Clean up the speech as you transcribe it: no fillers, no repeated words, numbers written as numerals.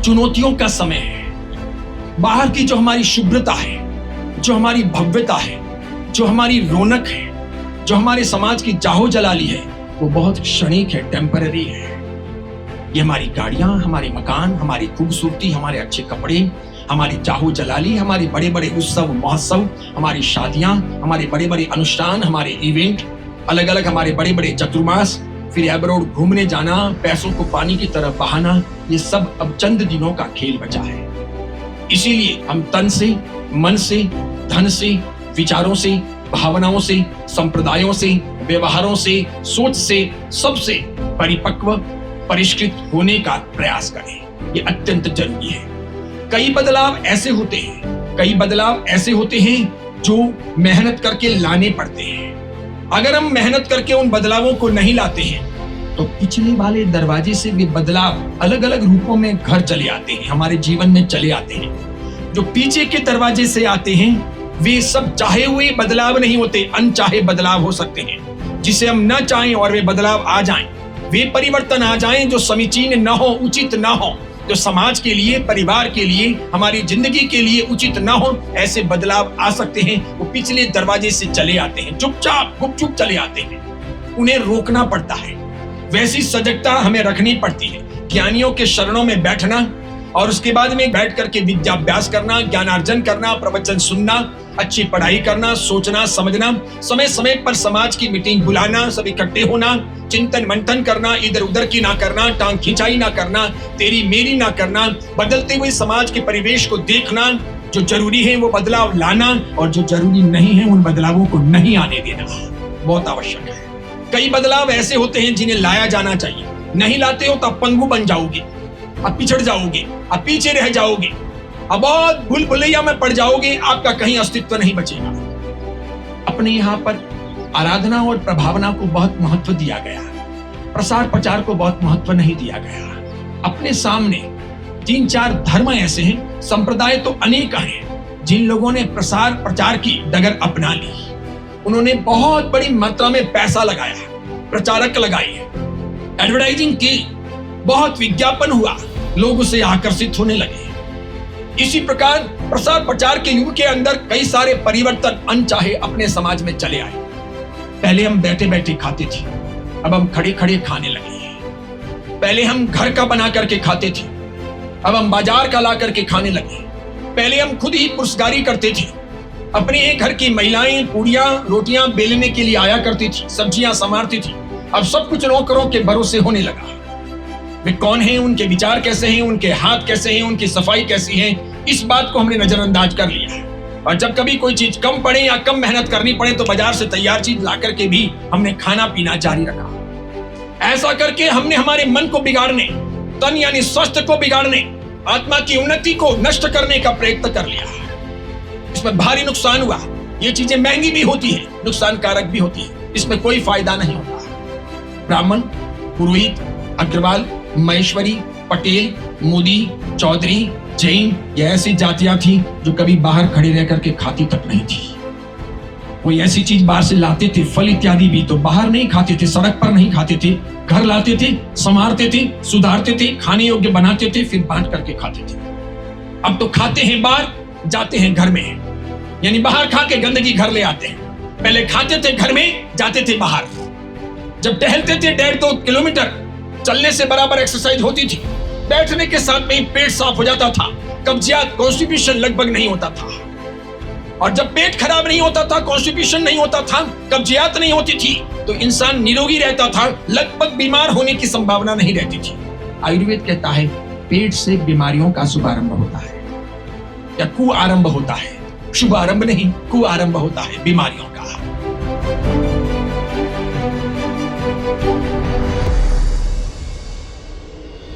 चुनौतियों का समय है। बाहर की जो हमारी शुभ्रता है, जो हमारी भव्यता है, जो हमारी रौनक है, जो हमारे समाज की जाहो जलाली है, वो बहुत क्षणिक है, टेम्पररी है। ये हमारी गाड़ियां, हमारे मकान, हमारी खूबसूरती, हमारे अच्छे कपड़े, हमारी जाहो जलाली, हमारे बड़े बड़े उत्सव महोत्सव, हमारी शादियां, हमारे बड़े बड़े अनुष्ठान, हमारे इवेंट, अलग अलग हमारे बड़े बड़े चतुर्मास, फिर एब्रोड घूमने जाना, पैसों को पानी की तरफ बहाना, ये सब अब चंद दिनों का खेल बचा है। इसीलिए हम तन से, मन से, धन से, विचारों से, भावनाओं से, संप्रदायों से, व्यवहारों से, सोच से, सबसे परिपक्व, परिष्कृत होने का प्रयास करें। ये अत्यंत जरूरी है। कई बदलाव ऐसे होते हैं जो मेहनत करके लाने पड़ते हैं। अगर हम मेहनत करके उन बदलावों को नहीं लाते हैं तो पिछले वाले दरवाजे से वे बदलाव अलग अलग रूपों में घर चले आते हैं, हमारे जीवन में चले आते हैं। जो पीछे के दरवाजे से आते हैं वे सब चाहे हुए बदलाव नहीं होते, अनचाहे बदलाव हो सकते हैं, जिसे हम न चाहें और वे बदलाव आ जाएं, वे परिवर्तन आ जाएं जो समीचीन न हो, उचित न हो, जो समाज के लिए, परिवार के लिए, हमारी जिंदगी के लिए उचित न हो, ऐसे बदलाव आ सकते हैं। वो पिछले दरवाजे से चले आते हैं, चुपचाप गुपचुप चले आते हैं, उन्हें रोकना पड़ता है। वैसी सजगता हमें रखनी पड़ती है। ज्ञानियों के शरणों में बैठना और उसके बाद में बैठ करके विद्याभ्यास करना, ज्ञानार्जन करना, प्रवचन सुनना, अच्छी पढ़ाई करना, सोचना, समझना, समय समय पर समाज की मीटिंग बुलाना, सब इकट्ठे होना, चिंतन मंथन करना, इधर उधर की ना करना, टांग खिंचाई ना करना, तेरी मेरी ना करना, बदलते हुए समाज के परिवेश को देखना, जो जरूरी है वो बदलाव लाना और जो जरूरी नहीं है उन बदलावों को नहीं आने देना बहुत आवश्यक है। कई बदलाव ऐसे होते हैं जिन्हें लाया जाना चाहिए, नहीं लाते हो तो आप पंगु बन जाओगे, आप पिछड़ जाओगे, आप पीछे रह जाओगे, अब बहुत भूल भुलैया में पड़ जाओगे, आपका कहीं अस्तित्व नहीं बचेगा। अपने यहाँ पर आराधना और प्रभावना को बहुत महत्व दिया गया, प्रसार प्रचार को बहुत महत्व नहीं दिया गया। अपने सामने 3-4 धर्म ऐसे हैं, संप्रदाय तो अनेक हैं, जिन लोगों ने प्रसार प्रचार की डगर अपना ली। उन्होंने बहुत बड़ी मात्रा में पैसा लगाया, प्रचारक लगाए, एडवर्टाइजिंग की, बहुत विज्ञापन हुआ, लोग उसे आकर्षित होने लगे। इसी प्रकार प्रसार प्रचार के युग के अंदर कई सारे परिवर्तन अनचाहे अपने समाज में चले आए। पहले हम बैठे बैठे खाते थे, अब हम खड़े खड़े खाने लगे। पहले हम घर का बना करके खाते थे, अब हम बाजार का ला करके खाने लगे। पहले हम खुद ही पुरस्कारी करते थे, अपने एक घर की महिलाएं पूड़ियां रोटियां बेलने के लिए आया करती थी, सब्जियां संवारती थी। अब सब कुछ नौकरों के भरोसे होने लगा। वे कौन हैं, उनके विचार कैसे हैं, उनके हाथ कैसे हैं, उनकी सफाई कैसी है, इस बात को हमने नजरअंदाज कर लिया है। और जब कभी कोई चीज कम पड़े या कम मेहनत करनी पड़े तो बाजार से तैयार चीज ला करके भी हमने खाना पीना जारी रखा। ऐसा करके हमने हमारे मन को बिगाड़ने, तन यानी स्वास्थ्य को बिगाड़ने, आत्मा की उन्नति को नष्ट करने का प्रयत्न कर लिया। इसमें भारी नुकसान हुआ। ये चीजें महंगी भी होती है, नुकसानकारक भी होती है, इसमें कोई फायदा नहीं होता। ब्राह्मण, पुरोहित, अग्रवाल, महेश्वरी, पटेल, मोदी, चौधरी, जैन, ये ऐसी जातियां थी जो कभी बाहर खड़े रह करके खाती तक नहीं थी। कोई ऐसी चीज बाहर से लाते थे, फल इत्यादि भी, तो बाहर नहीं खाते थे, सड़क पर नहीं खाते थे, घर लाते थे, संवारते थे, सुधारते थे, खाने योग्य बनाते थे, फिर बांट करके खाते थे। अब तो खाते हैं बाहर, जाते हैं घर में, यानी बाहर खा के गंदगी घर ले आते हैं। पहले खाते थे घर में, जाते थे बाहर। जब टहलते थे 1.5-2 किलोमीटर चलने से बराबर एक्सरसाइज होती थी, बैठने के साथ में ही पेट साफ हो जाता था, कब्जियत, कॉन्स्टिपेशन लगभग नहीं होता था। और जब पेट खराब नहीं होता था, कॉन्स्टिपेशन नहीं होता था, कब्जियत नहीं होती थी, तो इंसान निरोगी रहता था, लगभग बीमार होने की संभावना नहीं रहती थी। आयुर्वेद कहता है पेट से बीमारियों का शुभारंभ होता है या कुआरंभ होता है, शुभ आरंभ नहीं, कुआरंभ होता है बीमारियों का।